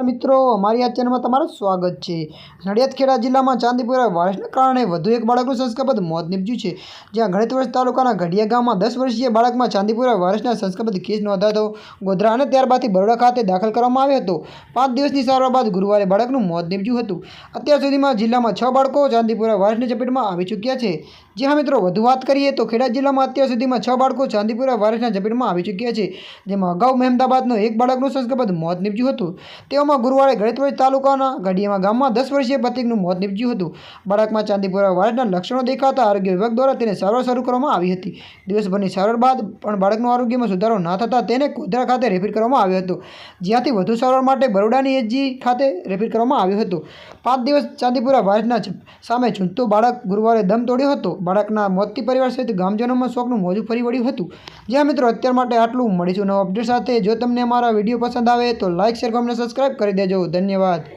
नमस्कार मित्रों, अमारी आ चेनल में तमारुं स्वागत है। नडियाद खेड़ा जिला में चांदीपुरा वायरसने कारणे વધુ एक बाळकનું संस्कारबद्ध મોત નીપજ્યું છે। જ્યાં ગણેશવર્ષ તાલુકાના ઘડિયા ગામમાં 10 વર્ષીય બાળકમાં ચાંદીપુરા વાયરસના સંસ્કારબદ્ધ કેસ નોંધાતો ગોધરા અને ત્યારબાદથી બરોડા ખાતે દાખલ કરવામાં આવ્યો હતો। 5 દિવસની સારવાર બાદ ગુરુવારે બાળકનું મોત નીપજ્યું હતું। અત્યાર સુધીમાં જિલ્લામાં 6 બાળકો ચાંદીપુરા વાયરસની ચપેટમાં આવી ચૂક્યા છે। जी हाँ मित्रों, વધુ વાત કરીએ तो ખેડા જિલ્લામાં અત્યાર સુધીમાં 6 બાળકો ચાંદીપુરા વાયરસના ચપેટમાં આવી ચૂક્યા છે। જેમાં અગાઉ મહેમદાબાદનો એક બાળકનું સંસ્કારબદ્ધ મોત નીપજ્યું હતું। તેઓમાં ગુરુવારે ગણેશવર્ષ તાલુકાના ઘડિયામાં ગામમાં 10 વર્ષીય પ્રતિકનું મોત નીપજ્યું હતું। બાળકમાં ચાંદીપુરા વાયરસના લક્ષણો દેખાતા આરોગ્ય વિભાગ દ્વારા તેને સારવાર શરૂ કરવામાં આવી હતી। દિવસભરની સારવાર બાદ પણ બાળકનું આરોગ્યમાં સુધારો ન થતાં તેને ગોધરા ખાતે રેફર કરવામાં આવ્યો હતો, જ્યાંથી વધુ સારવાર માટે બરોડાની એચજી ખાતે રેફર કરવામાં આવ્યો હતો। 5 દિવસ ચાંદીપુરા વાયરસના સામે ઝૂંઝતું બાળક ગુરુવારે દમ તોડ્યો હતો। બાળકના મોતથી પરિવાર સહિત ગામજનોમાં શોકનું મોજું ફરી વળ્યું હતું। જ્યાં મિત્રો અત્યાર માટે આટલું। મળીશું નવા અપડેટ સાથે। જો તમને અમારા વિડીયો પસંદ આવે તો લાઇક, શેર, કોમેન્ટ, સબસ્ક્રાઇબ કરી દેજો। ધન્યવાદ।